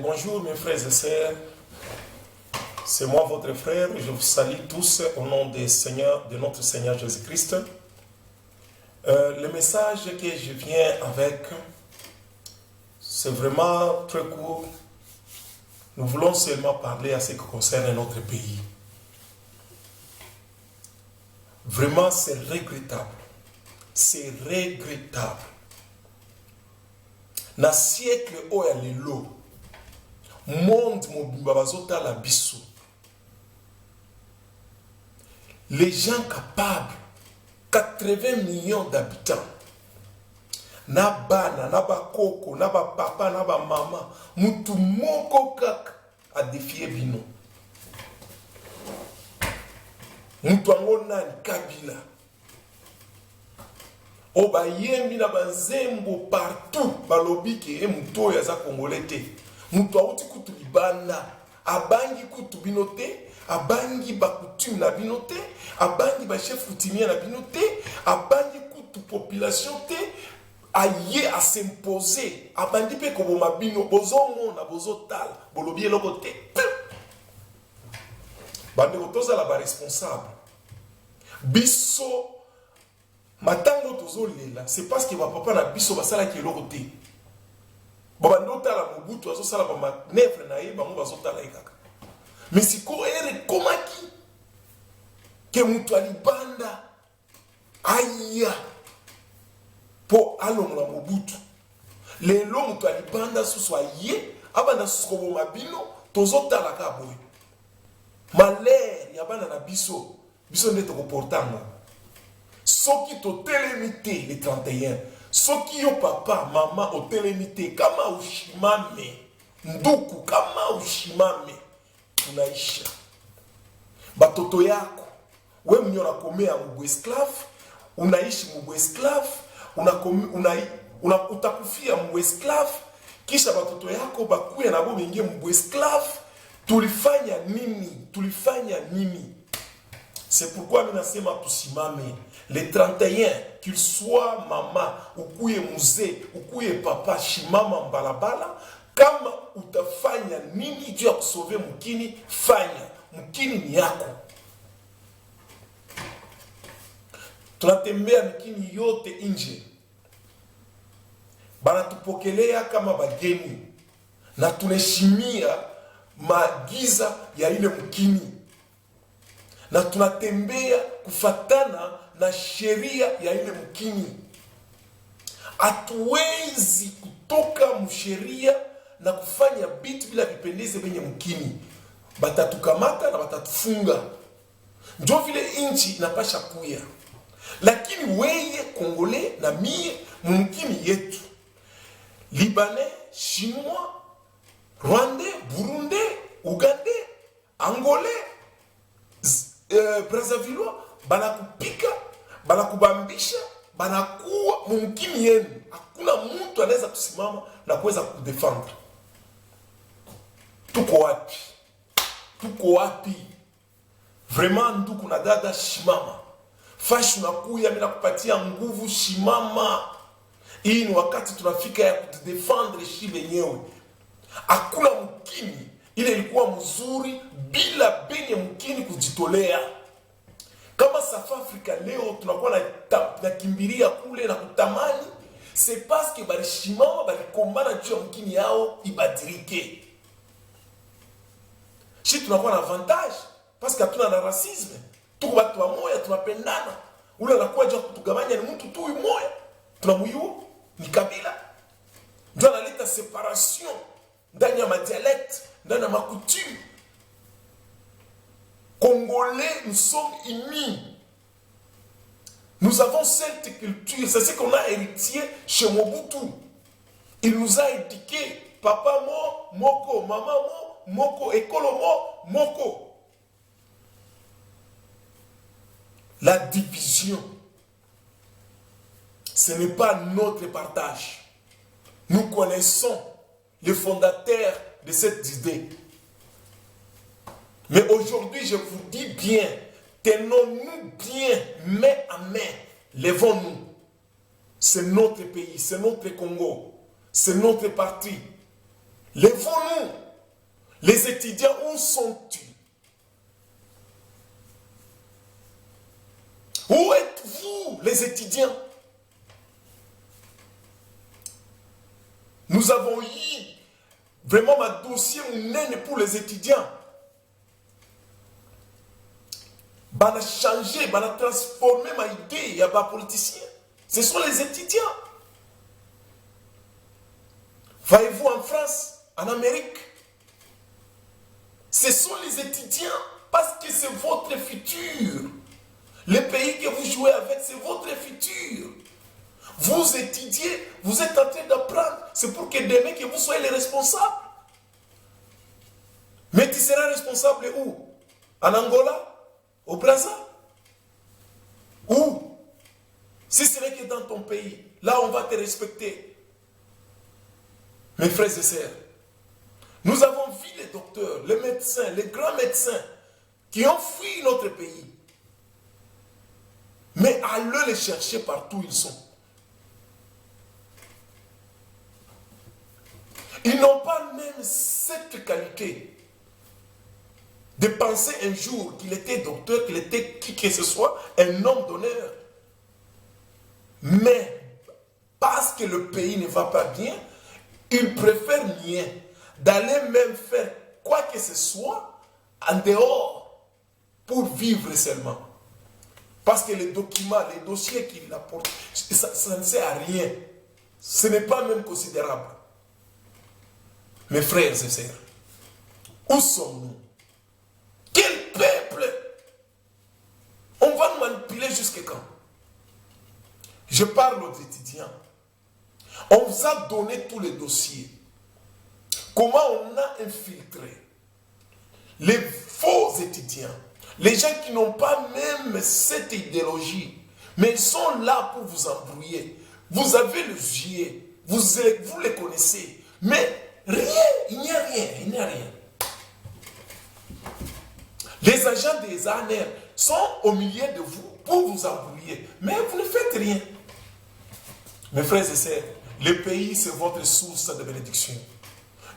Bonjour mes frères et sœurs, c'est moi votre frère, je vous salue tous au nom de notre Seigneur Jésus-Christ. Le message que je viens avec, c'est vraiment très court. Nous voulons seulement parler à ce qui concerne notre pays. Vraiment, c'est regrettable. C'est regrettable. Na siècle oya lelo, monde mobimba bazota la biso. Les gens capables, 80 millions d'habitants, na bana, na ba koko, na ba papa, na ba mama, mutu moko kaka a défié bino. Mutu ango nani Kabila. Oba yembi na banzembo partout, balobi ke mutu oyo aza Congolais te. Mutu auti kutu libanda, abangi kutu bino te, abangi bakutume na bino te, abangi ba chef coutumier na bino te, abangi kutu population te, aye a s'imposer, abandi pe ko boma bino, bozomona bozotala, bolobi eloko te. Bande kotoza la ba responsable. Biso matango tozolela, c'est parce que papa na biso basala ki eloko te. Babando tala Mobutu azosala ba manevre na ye bango bazotala ekaka. Mais siko ere komaki ke mutu alibanda aya po alongola Mobutu. Lelo mutu alibanda susu aye abanda susu ko mabino tozotala ka boye. Malheur ya bana na biso nde ko portanga. Soki to telemité les 31. Soki yo papa, maman o telemité kama ushimame. Nduku kama ushimame. Unaisha. Batoto yako. We mnyona komea mbu esclave. Unaishi mbu esclave. Utakufia mbu esclave. Kisha batoto yako bakuya na bo bengie mbu esclave. Tulifanya nini? C'est pourquoi nous nasema tusimame. Les 31, qu'il soit maman, ou kuye musée, ou kuye papa, shimama mbalabala, kama utafanya nini juu ya kusauver mukini, fanya. Mukini ni yako. Tunatembea mukini yote nje. Banatupokelea kama bageni. Na tunaheshimia maagiza ya ile mukini. Na tunatembea kufatana na sheria ya ile mkini. Hatuwezi kutoka msheria na kufanya bitu bila vipendeze benye mkini. Batatukamata na batatufunga. Ndio vile inchi inapasha kuya. Lakini weye Congolais na mie mkini yetu. Libanais, Chinois, Rwandais, Burundais, Ougandais, Angolais, Brazzavillois, banakupika, banakubambisha, banakuwa mumkini yenu. Hakuna mtu anaweza kusimama na kuweza kudefendre. Tuko wapi? Vraiment ndugu na dada, shimama. Fashi unakuya, mimi nakupatia nguvu, shimama. Hii ni wakati tunafika ya kudefendre shi benyewe. Hakuna mkini ile ilikuwa mzuri bila benye mkini kujitolea. Kama South Africa leo tunakuwa na kimbiria kule na kutamani, c'est parce que balishimama balikombana juu ya mkini yao ibadirike. Shi tunakuwa na avantage parce que hatuna na racisme. Tuko watu wa moya, tunapendana. Ule anakuwa juu kutugabanya ni mtu tu moya. Tunamuyu ni kabila. Ndio analeta separation ndani ya madialecte, ndani ya makutime. Congolais, nous sommes unis. Nous avons cette culture. C'est ce qu'on a hérité chez Mobutu. Il nous a éduqué. Papa moko, maman moko, école moko. La division, ce n'est pas notre partage. Nous connaissons les fondateurs de cette idée. Mais aujourd'hui, je vous dis bien, tenons-nous bien, main à main, lèvons-nous. C'est notre pays, c'est notre Congo, c'est notre parti. Lèvons-nous. Les étudiants, où sont-ils? Où êtes-vous, les étudiants? Nous avons eu vraiment un dossier pour les étudiants. On a changé, on a transformé ma idée. Il n'y a pas de politiciens. Ce sont les étudiants. Voyez-vous en France, en Amérique, ce sont les étudiants parce que c'est votre futur. Le pays que vous jouez avec, c'est votre futur. Vous étudiez, vous êtes en train d'apprendre. C'est pour que demain, que vous soyez les responsables. Mais tu seras responsable où? En Angola? Au Brésil? Où? Si ce n'est que dans ton pays, là on va te respecter. Mes frères et sœurs, nous avons vu les docteurs, les médecins, les grands médecins qui ont fui notre pays. Mais allez les chercher partout où ils sont. Ils n'ont pas même cette qualité de penser un jour qu'il était docteur, qu'il était qui que ce soit, un homme d'honneur. Mais parce que le pays ne va pas bien, ils préfèrent nier, d'aller même faire quoi que ce soit en dehors pour vivre seulement. Parce que les documents, les dossiers qu'il apporte, ça ne sert à rien. Ce n'est pas même considérable. Mes frères et sœurs, où sommes-nous? Quel peuple? On va nous manipuler jusqu'à quand? Je parle aux étudiants. On vous a donné tous les dossiers. Comment on a infiltré les faux étudiants, les gens qui n'ont pas même cette idéologie, mais ils sont là pour vous embrouiller. Vous avez le gilet, vous les connaissez, mais rien, il n'y a rien, il n'y a rien. Les agents des ANR sont au milieu de vous pour vous embrouiller, mais vous ne faites rien. Mes frères et sœurs, le pays, c'est votre source de bénédiction.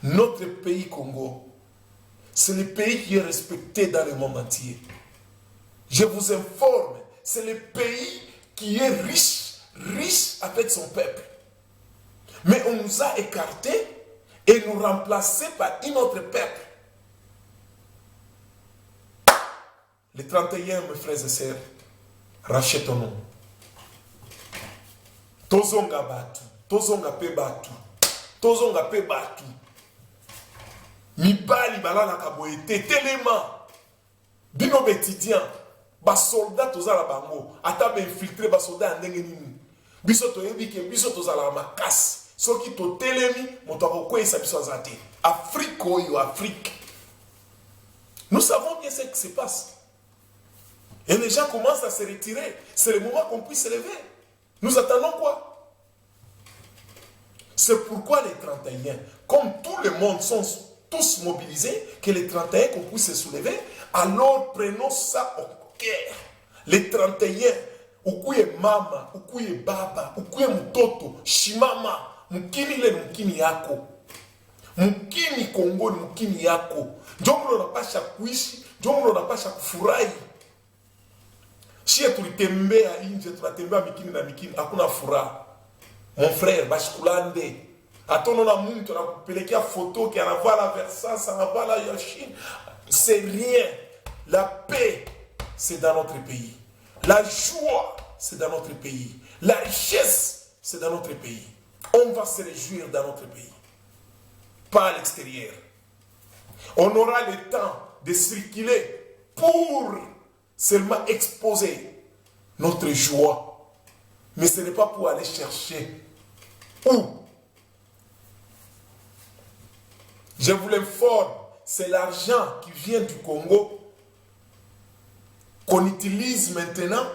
Notre pays Congo, c'est le pays qui est respecté dans le monde entier. Je vous informe, c'est le pays qui est riche, riche avec son peuple. Mais on nous a écartés et nous remplacés par un autre peuple. Les 31, mes frères et sœurs, rachetons-nous. Tozonga batu, tozonga pe batu, tozonga pe batu. Mibali balana kaboete, telema. Bino bétidian, ba soldat tozala bango, ata be infiltré ba soldat ndenge nini. Biso toyebi ke biso tozala makasi. Soki to telemi, moto akokwesa biso azate. Afrique oyo, Afrique. Nous savons bien ce qui se passe. Et les gens commencent à se retirer. C'est le moment qu'on puisse se lever. Nous attendons quoi? C'est pourquoi les 31, comme tout le monde sont tous mobilisés, que les 31 qu'on puisse se soulever, alors prenons ça au cœur. Les 31, ukuye mama, ukuye baba, ukuye mutoto, shimama, mukini le mukini yako. Mukini Kongo ni mukini yako. Njomulo napasha kuishi, njomulo napasha kufurahi. Shie tulitembea inje, tunatembea mikini na mikini, hakuna furaha. Mon frère, bashikulande. Atono na muntu anakupelekea photo qui anavala Versace, anavala Yashin. C'est rien. La paix, c'est dans notre pays. La joie, c'est dans notre pays. La richesse, c'est dans notre pays. On va se réjouir dans notre pays. Pas à l'extérieur. On aura le temps de circuler pour seulement exposer notre joie. Mais ce n'est pas pour aller chercher où. Je vous l'informe, c'est l'argent qui vient du Congo qu'on utilise maintenant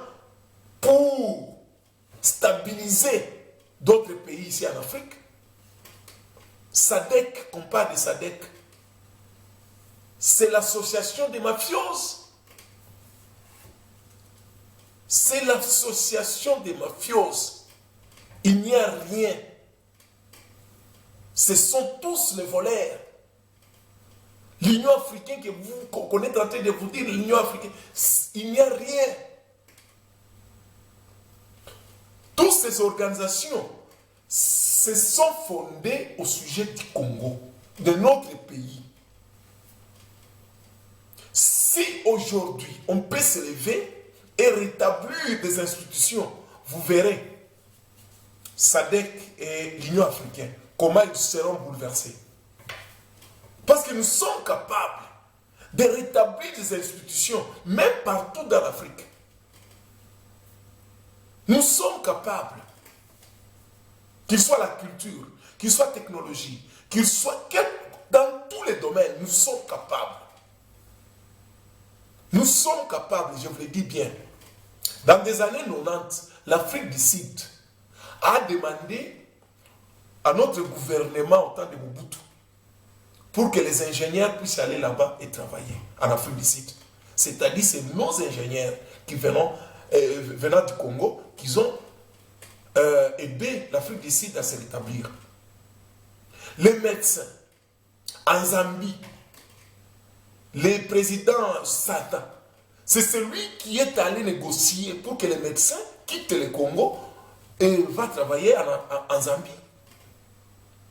pour stabiliser d'autres pays ici en Afrique. SADC, qu'on parle de SADC, c'est l'association des mafioses. C'est l'association des mafioses. Il n'y a rien. Ce sont tous les voleurs. L'Union africaine qu'on est en train de vous dire, l'Union africaine, il n'y a rien. Toutes ces organisations se sont fondées au sujet du Congo, de notre pays. Si aujourd'hui on peut se lever et rétablir des institutions, vous verrez, SADC et l'Union africaine, comment ils seront bouleversés. Parce que nous sommes capables de rétablir des institutions, même partout dans l'Afrique. Nous sommes capables, qu'il soit la culture, qu'il soit la technologie, qu'il soit dans tous les domaines, nous sommes capables. Nous sommes capables, je vous le dis bien. Dans les années 90, l'Afrique du Sud a demandé à notre gouvernement au temps de Mobutu pour que les ingénieurs puissent aller là-bas et travailler en Afrique du Sud. C'est-à-dire c'est nos ingénieurs qui venant du Congo qui ont aidé l'Afrique du Sud à se rétablir. Les médecins en Zambie, le président Satan, c'est celui qui est allé négocier pour que les médecins quittent le Congo et vont travailler en Zambie.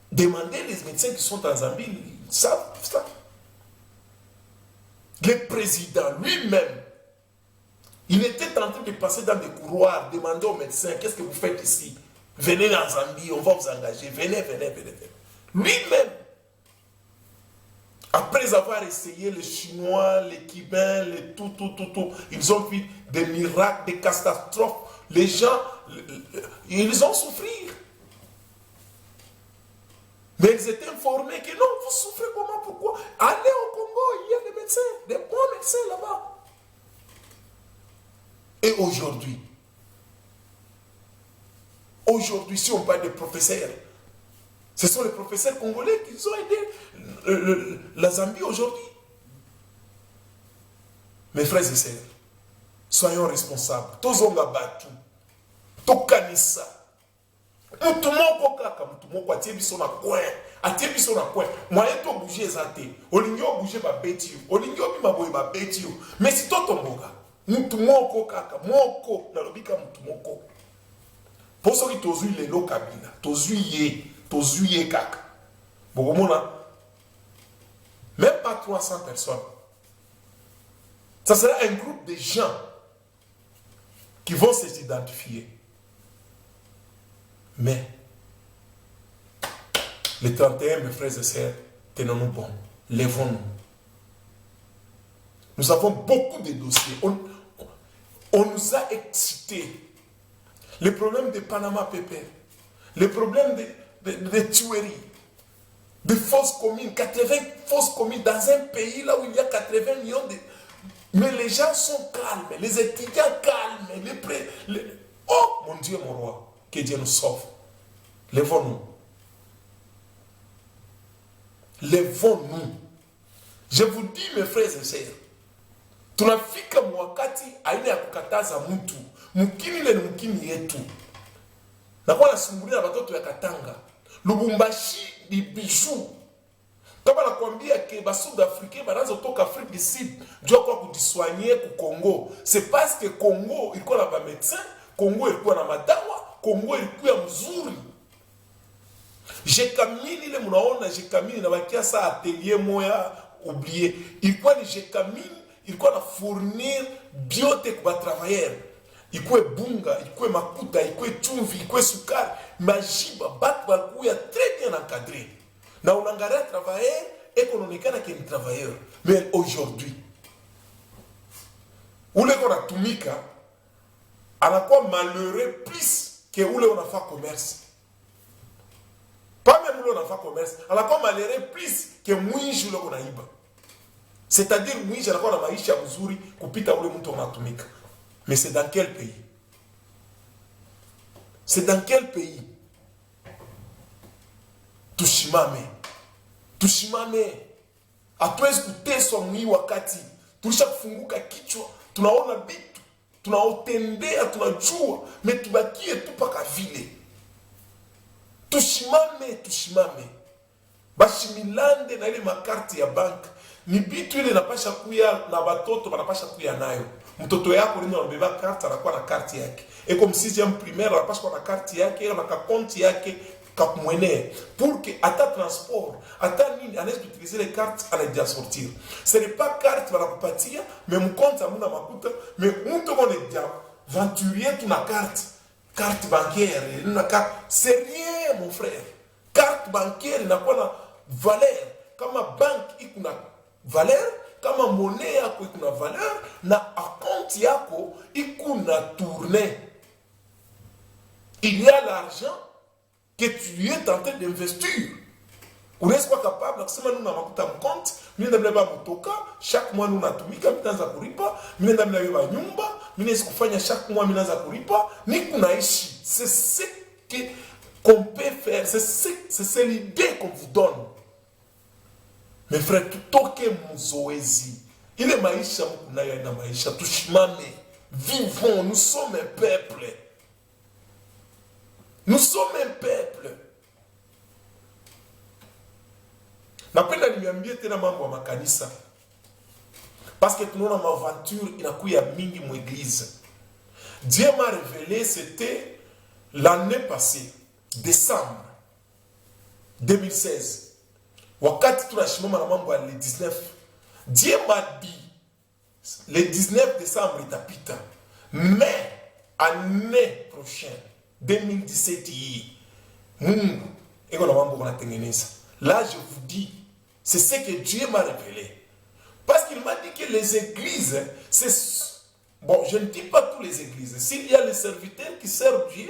Demandez les médecins qui sont en Zambie, ils savent ça. Le président lui-même, il était en train de passer dans des couloirs, demander aux médecins, qu'est-ce que vous faites ici? Venez en Zambie, on va vous engager, venez. Lui-même, après avoir essayé les Chinois, les Cubains, les tout, ils ont vu des miracles, des catastrophes. Les gens, ils ont souffert. Mais ils étaient informés que non, vous souffrez comment, pourquoi? Allez au Congo, il y a des médecins, des bons médecins là-bas. Et aujourd'hui, si on parle des professeurs, ce sont les professeurs congolais qui ont aidé la Zambie aujourd'hui. Mes frères et sœurs, soyons responsables. Tozonga batu, tokanisa. Mutumoko kaka, mutumoko atie biso na coin, atie biso na coin. Moyen to bouger ezate, olingi o bouger ba beti yo, olingi o bima boye ba beti yo. Mais si to tomboka, mutumoko kaka, moko na lobika mutumoko. Pour qui tozui lelo kabila, tozui ye kaka. Bokomona, même pas 300 personnes. Ça sera un groupe de gens qui vont s'identifier. Mais, les 31, mes frères et sœurs, tenons-nous bons. Lèvons-nous. Nous avons beaucoup de dossiers. On nous a excités. Les problèmes de Panama Papers, les problèmes de tueries, de fausses communes, 80 fausses communes dans un pays là où il y a 80 millions de... Mais les gens sont calmes, les étudiants calmes, Oh mon Dieu, mon roi, que Dieu nous sauve. Lèvons-nous. Lèvons-nous. Je vous dis, mes frères et sœurs, tunafika mwakati aina ya kukataza mtu. Mukini le mukini yetu. Na kwa nasumbulia na watoto ya Katanga. Lubumbashi ni bijou. Kama nakwambia ke basud africain banazo toka Afrique du Sud, jua kwa kujiswanye ku Congo. C'est parce que Congo ilikuwa na ba médecin, Congo ilikuwa na madawa, Congo ilikuwa mzuri. Jekamini ile munaona Jekamini na bakia sa atelier moya oublié. Ilikuwa ni Jekamini, ilikuwa na fournir biote kwa travailleurs. Ikwe bunga, ikwe makuta, ikwe chumvi, ikwe sukari, majiba, batu walikuwa très bien encadré. Na unangaria travailleur, ekonomikana ki ni travailleur. Mais aujourd'hui, ule kona tumika, anakuwa malheureux plus que ule unafa commerce. Pas même ule unafa commerce, anakuwa malheureux plus que mwinji ule kona iba. C'est-à-dire mwinji anakuwa na maisha mzuri kupita ule mtu unatumika. Mais c'est dans quel pays? C'est dans quel pays? Tushimame. Hatuwezi kuteswa mwi wakati. Tulisha kufunguka kichwa. Tunaona vitu. Tunaotembea, tunajua. Mais tubakie tu paka vile. Tushimame. bashimilande na ile makarti ya bank ni bitu ile napasha kuya na batoto banapasha kuya nayo. Mtoto yako ndio anabeba karti, anakuwa na karti yake. Eko msixième primaire anapasha kuwa na karti yake na kakonti yake kapmwene pour que ata transport ata nini anaweza utiliser les cartes anaja sortir. Ce n'est pas carte banakupatia mais mkonta hamuna makuta mais mtu mone dia venturier tu na carte bancaire na carte, c'est rien mon frère. Carte bancaire inakuwa na valeur kama bank iko na valeur, kama monnaie yako iko na valeur, na account yako iko na tourner. Il y a l'argent que tu es en train d'investir. On n'est pas capable, nous avons un compte, nous avons un motoka, chaque mois nous avons un mitanza kuripa, nous avons un nyumba, nous avons chaque mois nous avons kuripa, nous avons c'est ce qu'on peut faire, c'est l'idée qu'on vous donne. Mes frères, tout ce que nous il est maïcha, maïcha, tushimame, vivons, nous sommes un peuple. Nous sommes un peuple. Napenda niambie tena mambo ya makanisa. Parce que tunaona maventure inakuya mingi mu église. Dieu m'a révélé, c'était l'année passée, décembre 2016. Wakati tunashimama na mambo ya le 19. Dieu m'a dit, le 19 décembre itapita. Mais année prochaine, 2017 Mungu eko na mambo kunatengeneza. Là je vous dis, c'est ce que Dieu m'a révélé. Parce qu'il m'a dit que les églises, c'est bon, je ne dis pas toutes les églises. S'il y a les serviteurs qui servent Dieu,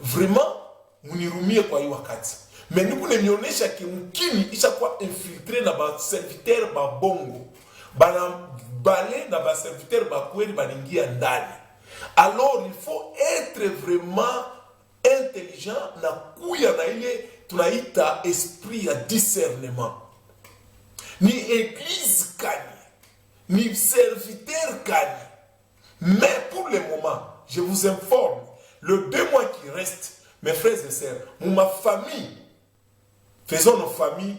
vraiment munirumie kwa hii wakati. Mais nous kunenionyesha que mkini ishakuwa infiltré na ba serviteurs ba bongo. Bana bale na ba serviteurs ba kweli baningia ndani. Alors il faut être vraiment intelligent na kuya na ile tunaita esprit à discernement. Ni église kani, ni serviteur kani. Mais pour le moment, je vous informe, le 2 mois qui restent, mes frères et sœurs, ma famille, faisons nos familles,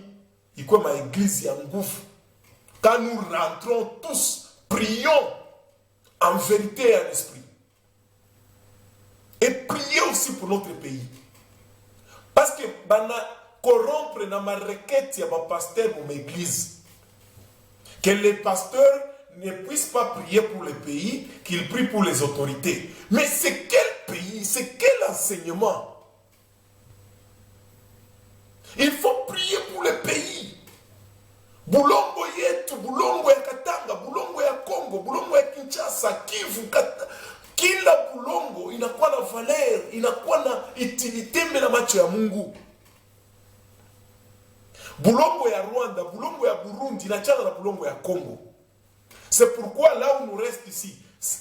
il y a ma église yangouf. Quand nous rentrons tous, prions en vérité et en esprit. Et priez aussi pour notre pays. Parce que bana corrompre dans ma requête ya ma pasteur pour l'église. Que les pasteurs ne puissent pas prier pour le pays, qu'ils prient pour les autorités. Mais c'est quel pays? C'est quel enseignement? Il faut prier pour le pays. Bulongo yetu, bulongo ya Katanga, bulongo ya Congo, bulongo ya Kinshasa, Kivu, kila bulongo inakuwa na valeur, inakuwa na utilité mbele ya macho ya Mungu. Bulongo ya Rwanda, bulongo ya Burundi inachana na bulongo ya Congo. C'est pourquoi là où nous reste ici,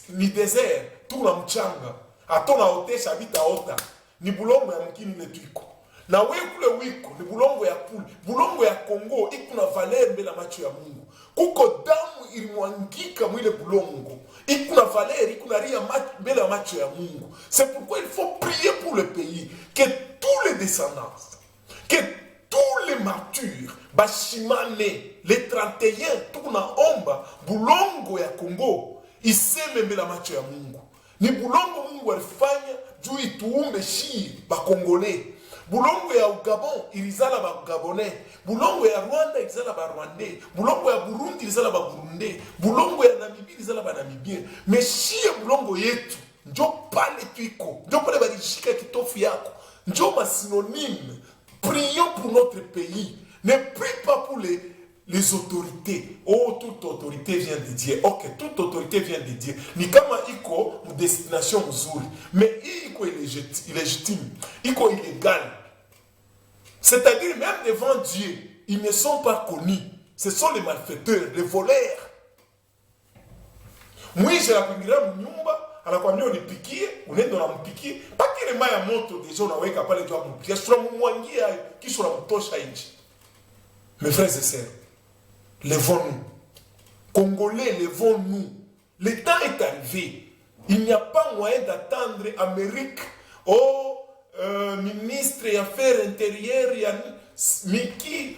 ni désert, tout na mchanga, atona otesha bita ota, ni bulongo ya mkini netuiko. Na we kule wiko, ni bulongo ya puli, bulongo ya Congo, iku na valeur mbele ya macho ya Mungu. Kuko damu ilimwangika mwile bulongo. Il y a valeur, il y a rien mbele ya macho ya Mungu. C'est pourquoi il faut prier pour le pays, que tous les descendants, que tous les martyrs, bashimane, les 31, tout na omba, bulongo ya Congo, iseme mbele ya macho ya Mungu. Ni bulongo Mungu alifanya juu ituumbe shi ba Congolais. Bulongo ya Gabon ilizala ba Gabonais, bulongo ya Rwanda ilizala ba Rwandais, bulongo ya Burundi ilizala ba Burundais, bulongo ya Namibia ilizala ba Namibiens. Mais shie bulongo yetu njo pale tuiko, njo pale balishika kitofu yako, njo ma synonyme. Prions pour notre pays. Ne prie pas pour les autorités. Oh, toute autorité vient de Dieu. Ok, toute autorité vient de Dieu. Ni kama iko destination mzuri. Mais iko illégitime. Iko illégal. C'est-à-dire, même devant Dieu, ils ne sont pas connus. Ce sont les malfaiteurs, les voleurs. Moi, je la kuingilia mnyumba, anakuambia unipikie, unaenda unampikie, paki ile maya moto deja unaweka pale juu ampikie, sura mumwangia kisha unamtosha nje. Mes frères et sœurs, levons-nous. Congolais, levons-nous. Le temps est arrivé. Il n'y a pas moyen d'attendre Amérique. Oh, ministre des Affaires intérieures, Miki.